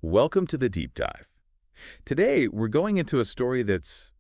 Welcome to the Deep Dive. Today, we're going into a story that's,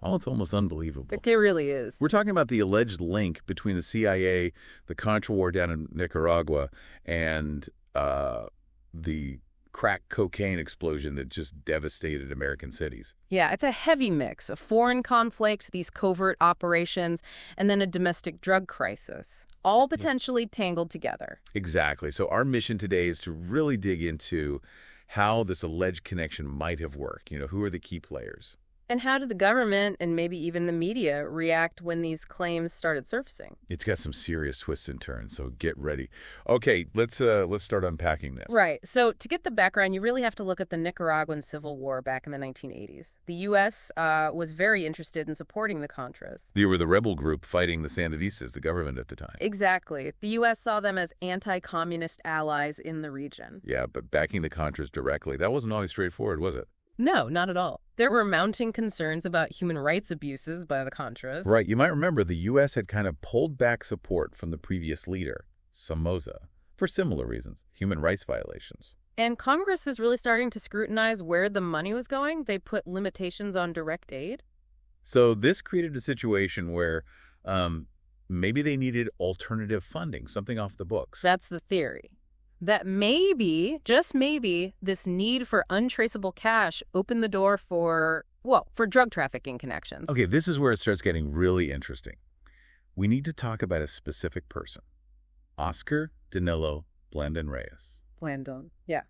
well, it's almost unbelievable. It really is. We're talking about the alleged link between the CIA, the Contra war down in Nicaragua, and the crack cocaine explosion that just devastated American cities. Yeah, it's a heavy mix of foreign conflict, these covert operations, and then a domestic drug crisis, all potentially tangled together. Exactly. So our mission today is to really dig into how this alleged connection might have worked. Who are the key players? And how did the government and maybe even the media react when these claims started surfacing? It's got some serious twists and turns, so get ready. Okay, let's start unpacking this. Right. So to get the background, you really have to look at the Nicaraguan Civil War back in the 1980s. The U.S. Was very interested in supporting the Contras. They were the rebel group fighting the Sandinistas, the government at the time. Exactly. The U.S. saw them as anti-communist allies in the region. Yeah, but backing the Contras directly, that wasn't always straightforward, was it? No, not at all. There were mounting concerns about human rights abuses by the Contras. Right. You might remember the U.S. had kind of pulled back support from the previous leader, Somoza, for similar reasons, human rights violations. And Congress was really starting to scrutinize where the money was going. They put limitations on direct aid. So this created a situation where maybe they needed alternative funding, something off the books. That's the theory. That maybe, just maybe, this need for untraceable cash opened the door for drug trafficking connections. Okay, this is where it starts getting really interesting. We need to talk about a specific person. Oscar Danilo Blandón Reyes. Blandón, yeah.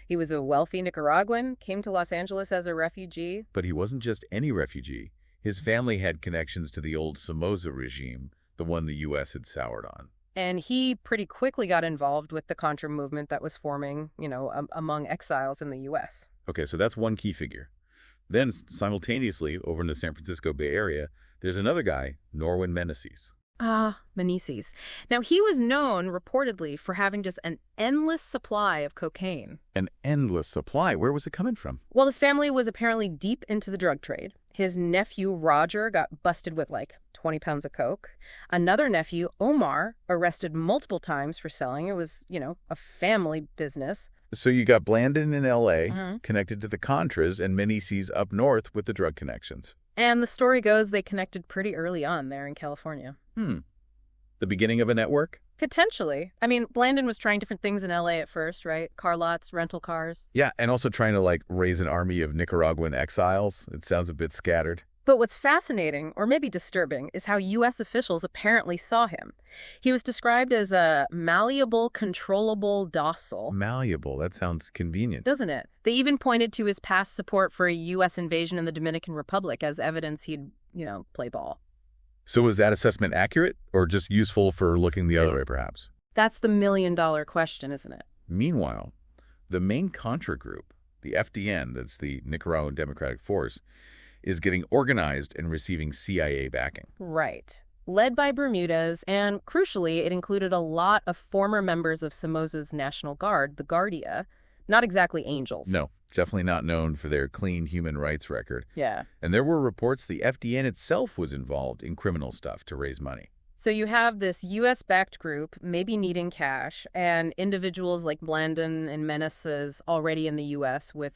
He was a wealthy Nicaraguan, came to Los Angeles as a refugee. But he wasn't just any refugee. His family had connections to the old Somoza regime, the one the U.S. had soured on. And he pretty quickly got involved with the Contra movement that was forming, among exiles in the U.S. Okay, so that's one key figure. Then, simultaneously, over in the San Francisco Bay Area, there's another guy, Norwin Meneses. Meneses. Now, he was known, reportedly, for having just an endless supply of cocaine. An endless supply? Where was it coming from? Well, his family was apparently deep into the drug trade. His nephew, Roger, got busted with, 20 pounds of coke. Another nephew, Omar, arrested multiple times for selling. It was, a family business. So you got Blandón in L.A., connected to the Contras, and Meneses up north with the drug connections. And the story goes they connected pretty early on there in California. The beginning of a network? Potentially. I mean, Blandón was trying different things in L.A. at first, right? Car lots, rental cars. Yeah, and also trying to, raise an army of Nicaraguan exiles. It sounds a bit scattered. But what's fascinating, or maybe disturbing, is how U.S. officials apparently saw him. He was described as a malleable, controllable, docile. Malleable, that sounds convenient. Doesn't it? They even pointed to his past support for a U.S. invasion in the Dominican Republic as evidence he'd, play ball. So was that assessment accurate, or just useful for looking the other way, perhaps? That's the million-dollar question, isn't it? Meanwhile, the main Contra group, the FDN, that's the Nicaraguan Democratic Force, is getting organized and receiving CIA backing. Right. Led by Bermudez, and crucially, it included a lot of former members of Somoza's National Guard, the Guardia. Not exactly angels. No, definitely not known for their clean human rights record. Yeah. And there were reports the FDN itself was involved in criminal stuff to raise money. So you have this U.S.-backed group, maybe needing cash, and individuals like Blandón and Meneses already in the U.S. with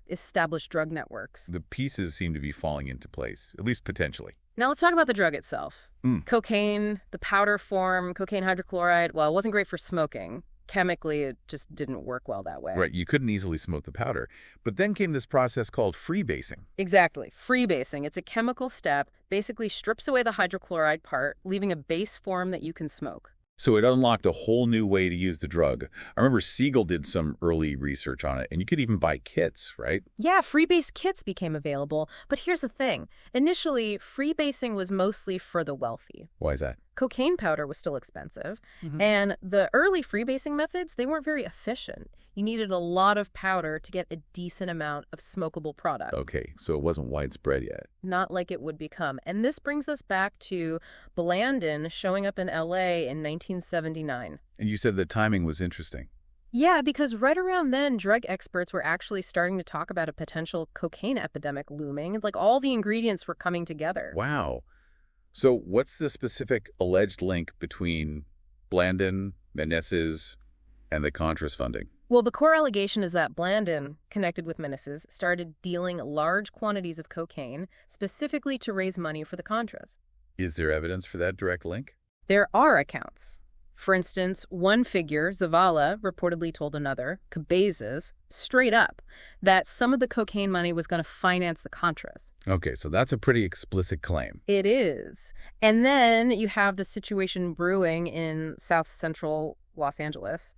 established drug networks. The pieces seem to be falling into place, at least potentially. Now let's talk about the drug itself. Cocaine, the powder form, cocaine hydrochloride, well, it wasn't great for smoking. Chemically, it just didn't work well that way. Right, you couldn't easily smoke the powder. But then came this process called freebasing. Exactly, freebasing. It's a chemical step, basically strips away the hydrochloride part, leaving a base form that you can smoke. So it unlocked a whole new way to use the drug. I remember Siegel did some early research on it, and you could even buy kits, right? Yeah, freebase kits became available. But here's the thing. Initially, freebasing was mostly for the wealthy. Why is that? Cocaine powder was still expensive, and the early freebasing methods, they weren't very efficient. You needed a lot of powder to get a decent amount of smokable product. Okay, so it wasn't widespread yet. Not like it would become. And this brings us back to Blandón showing up in L.A. in 1979. And you said the timing was interesting. Yeah, because right around then, drug experts were actually starting to talk about a potential cocaine epidemic looming. It's like all the ingredients were coming together. Wow. So what's the specific alleged link between Blandón, Meneses, and the Contras funding? Well, the core allegation is that Blandón, connected with Meneses, started dealing large quantities of cocaine, specifically to raise money for the Contras. Is there evidence for that direct link? There are accounts. For instance, one figure, Zavala, reportedly told another, Cabezas, straight up, that some of the cocaine money was going to finance the Contras. Okay, so that's a pretty explicit claim. It is. And then you have the situation brewing in South Central Los Angeles.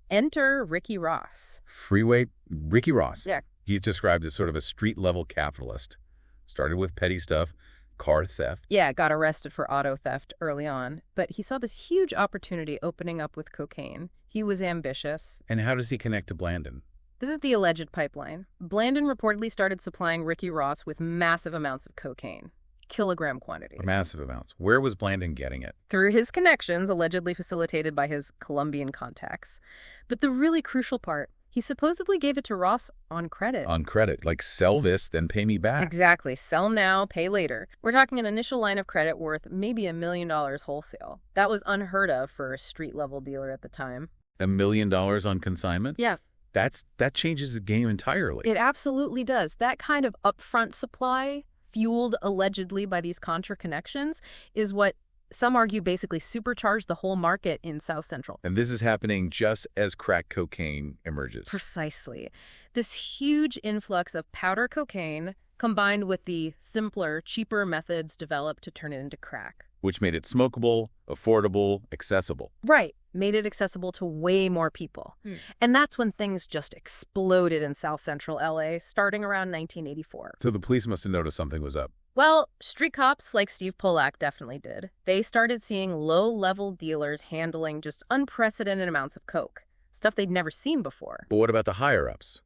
Enter Ricky Ross. Freeway Ricky Ross. Yeah. He's described as sort of a street-level capitalist. Started with petty stuff, car theft. Yeah, got arrested for auto theft early on, but he saw this huge opportunity opening up with cocaine. He was ambitious. And how does he connect to Blandón? This is the alleged pipeline. Blandón reportedly started supplying Ricky Ross with massive amounts of cocaine. Kilogram quantity. Massive amounts. Where was Blandón getting it? Through his connections, allegedly facilitated by his Colombian contacts. But the really crucial part, he supposedly gave it to Ross on credit. On credit. Like, sell this, then pay me back. Exactly. Sell now, pay later. We're talking an initial line of credit worth maybe $1 million wholesale. That was unheard of for a street-level dealer at the time. $1 million on consignment? Yeah. That changes the game entirely. It absolutely does. That kind of upfront supply, fueled allegedly by these Contra connections, is what some argue basically supercharged the whole market in South Central. And this is happening just as crack cocaine emerges. Precisely. This huge influx of powder cocaine combined with the simpler, cheaper methods developed to turn it into crack. Which made it smokable, affordable, accessible. Right. Made it accessible to way more people. And that's when things just exploded in South Central L.A., starting around 1984. So the police must have noticed something was up. Well, street cops like Steve Polak definitely did. They started seeing low-level dealers handling just unprecedented amounts of coke, stuff they'd never seen before. But what about the higher-ups?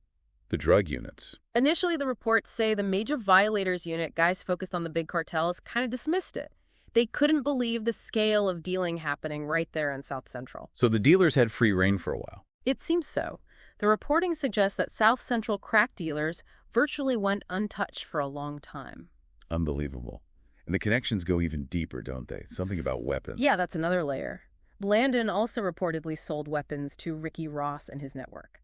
The drug units? Initially, the reports say the major violators unit, guys focused on the big cartels, kind of dismissed it. They couldn't believe the scale of dealing happening right there in South Central. So the dealers had free rein for a while. It seems so. The reporting suggests that South Central crack dealers virtually went untouched for a long time. Unbelievable. And the connections go even deeper, don't they? Something about weapons. Yeah, that's another layer. Blandón also reportedly sold weapons to Ricky Ross and his network.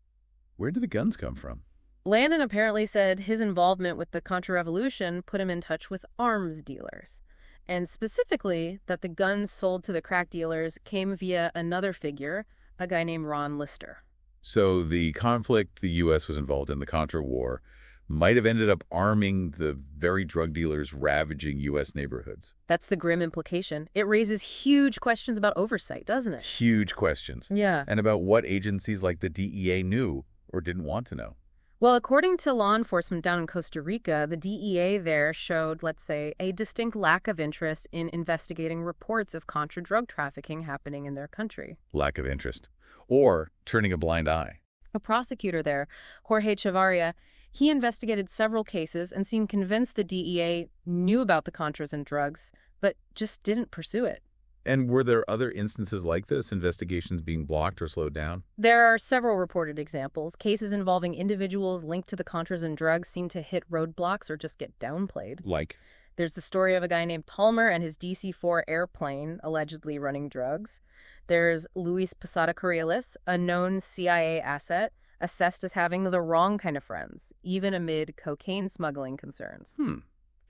Where did the guns come from? Blandón apparently said his involvement with the Contra Revolution put him in touch with arms dealers. And specifically, that the guns sold to the crack dealers came via another figure, a guy named Ron Lister. So the conflict the U.S. was involved in, the Contra War, might have ended up arming the very drug dealers ravaging U.S. neighborhoods. That's the grim implication. It raises huge questions about oversight, doesn't it? Huge questions. Yeah. And about what agencies like the DEA knew or didn't want to know. Well, according to law enforcement down in Costa Rica, the DEA there showed, let's say, a distinct lack of interest in investigating reports of Contra drug trafficking happening in their country. Lack of interest. Or turning a blind eye. A prosecutor there, Jorge Chavarria, he investigated several cases and seemed convinced the DEA knew about the Contras and drugs, but just didn't pursue it. And were there other instances like this, investigations being blocked or slowed down? There are several reported examples. Cases involving individuals linked to the Contras and drugs seem to hit roadblocks or just get downplayed. Like? There's the story of a guy named Palmer and his DC-4 airplane allegedly running drugs. There's Luis Posada Corrales, a known CIA asset, assessed as having the wrong kind of friends, even amid cocaine smuggling concerns.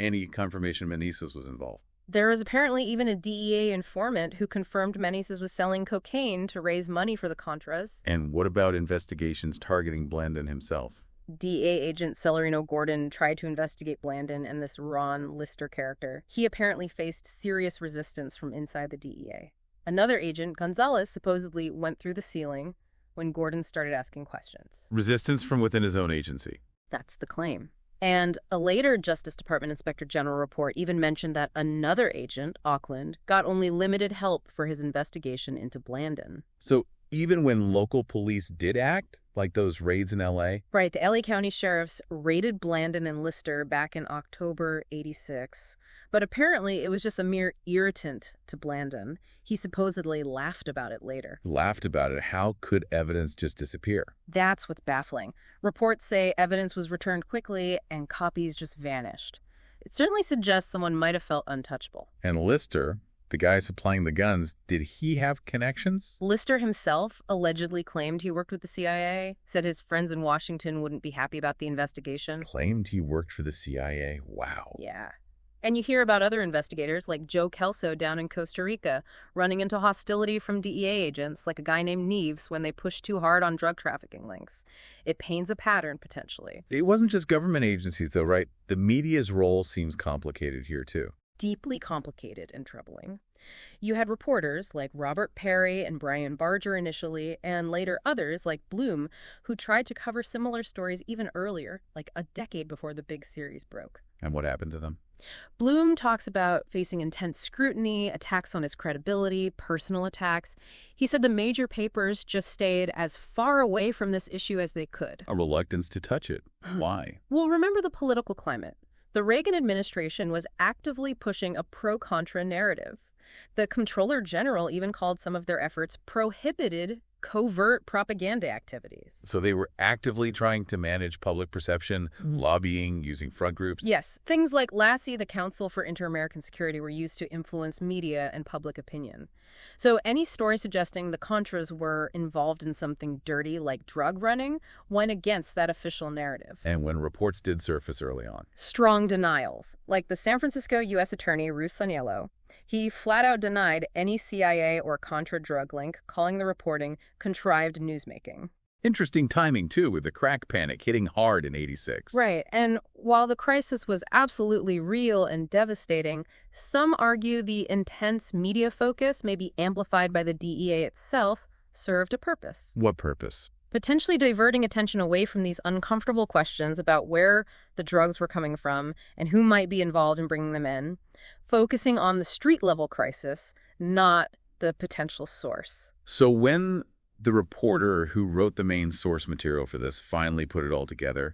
Any confirmation Meneses was involved? There was apparently even a DEA informant who confirmed Meneses was selling cocaine to raise money for the Contras. And what about investigations targeting Blandón himself? DEA agent Celerino Gordon tried to investigate Blandón and this Ron Lister character. He apparently faced serious resistance from inside the DEA. Another agent, Gonzalez, supposedly went through the ceiling when Gordon started asking questions. Resistance from within his own agency. That's the claim. And a later Justice Department Inspector General report even mentioned that another agent, Auckland, got only limited help for his investigation into Blandón. So even when local police did act, like those raids in L.A.? Right. The L.A. County sheriffs raided Blandón and Lister back in October '86. But apparently it was just a mere irritant to Blandón. He supposedly laughed about it later. Laughed about it? How could evidence just disappear? That's what's baffling. Reports say evidence was returned quickly and copies just vanished. It certainly suggests someone might have felt untouchable. And Lister, the guy supplying the guns, did he have connections? Lister himself allegedly claimed he worked with the CIA, said his friends in Washington wouldn't be happy about the investigation. Claimed he worked for the CIA? Wow. Yeah. And you hear about other investigators like Joe Kelso down in Costa Rica running into hostility from DEA agents like a guy named Neves when they push too hard on drug trafficking links. It paints a pattern, potentially. It wasn't just government agencies, though, right? The media's role seems complicated here, too. Deeply complicated and troubling. You had reporters like Robert Perry and Brian Barger initially, and later others like Bloom, who tried to cover similar stories even earlier, like a decade before the big series broke. And what happened to them? Bloom talks about facing intense scrutiny, attacks on his credibility, personal attacks. He said the major papers just stayed as far away from this issue as they could. A reluctance to touch it. Why? Well, remember the political climate. The Reagan administration was actively pushing a pro-Contra narrative. The Comptroller General even called some of their efforts prohibited covert propaganda activities. So they were actively trying to manage public perception, lobbying, using front groups? Yes. Things like LASI, the Council for Inter-American Security, were used to influence media and public opinion. So any story suggesting the Contras were involved in something dirty like drug running went against that official narrative. And when reports did surface early on? Strong denials, like the San Francisco U.S. Attorney Ruth Saniello. He flat out denied any CIA or Contra drug link, calling the reporting contrived newsmaking. Interesting timing, too, with the crack panic hitting hard in '86. Right, and while the crisis was absolutely real and devastating, some argue the intense media focus, maybe amplified by the DEA itself, served a purpose. What purpose? Potentially diverting attention away from these uncomfortable questions about where the drugs were coming from and who might be involved in bringing them in, focusing on the street-level crisis, not the potential source. So when the reporter who wrote the main source material for this finally put it all together,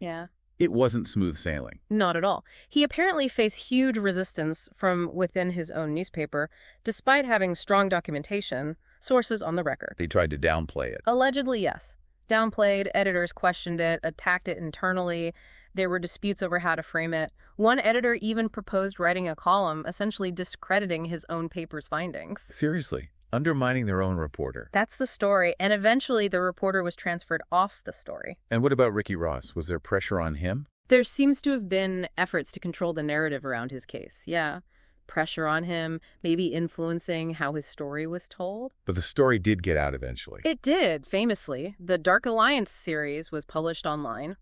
it wasn't smooth sailing. Not at all. He apparently faced huge resistance from within his own newspaper, despite having strong documentation, sources on the record. They tried to downplay it. Allegedly, yes. Downplayed, editors questioned it, attacked it internally. There were disputes over how to frame it. One editor even proposed writing a column, essentially discrediting his own paper's findings. Seriously, undermining their own reporter. That's the story, and eventually the reporter was transferred off the story. And what about Ricky Ross? Was there pressure on him? There seems to have been efforts to control the narrative around his case, yeah. Pressure on him, maybe influencing how his story was told. But the story did get out eventually. It did, famously. The Dark Alliance series was published online,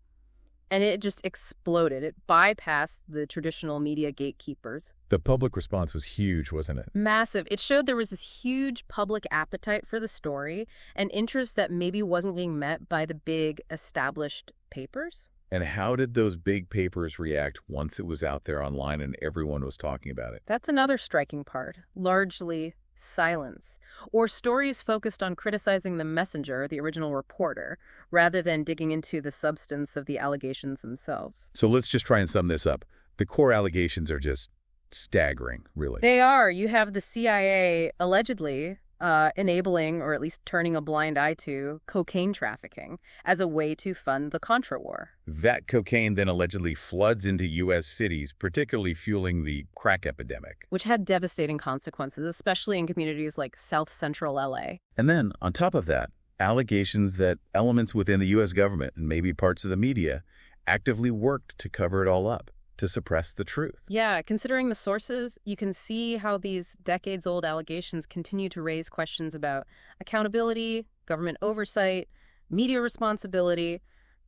and it just exploded. It bypassed the traditional media gatekeepers. The public response was huge, wasn't it? Massive. It showed there was this huge public appetite for the story, and interest that maybe wasn't being met by the big established papers. And how did those big papers react once it was out there online and everyone was talking about it? That's another striking part. Largely silence. Or stories focused on criticizing the messenger, the original reporter, rather than digging into the substance of the allegations themselves. So let's just try and sum this up. The core allegations are just staggering, really. They are. You have the CIA allegedly enabling, or at least turning a blind eye to, cocaine trafficking as a way to fund the Contra war. That cocaine then allegedly floods into U.S. cities, particularly fueling the crack epidemic. Which had devastating consequences, especially in communities like South Central L.A. And then, on top of that, allegations that elements within the U.S. government and maybe parts of the media actively worked to cover it all up, to suppress the truth. Yeah, considering the sources, you can see how these decades-old allegations continue to raise questions about accountability, government oversight, media responsibility,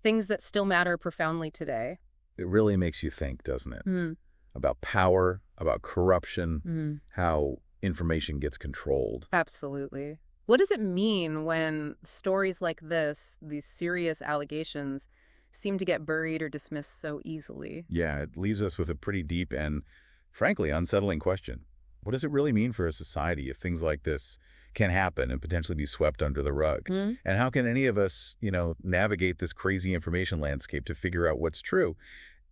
things that still matter profoundly today. It really makes you think, doesn't it? About power, about corruption, how information gets controlled. Absolutely. What does it mean when stories like this, these serious allegations, seem to get buried or dismissed so easily? Yeah, it leaves us with a pretty deep and, frankly, unsettling question. What does it really mean for a society if things like this can happen and potentially be swept under the rug? And how can any of us, navigate this crazy information landscape to figure out what's true,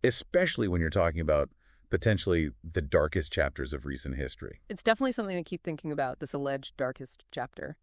especially when you're talking about potentially the darkest chapters of recent history? It's definitely something to keep thinking about, this alleged darkest chapter.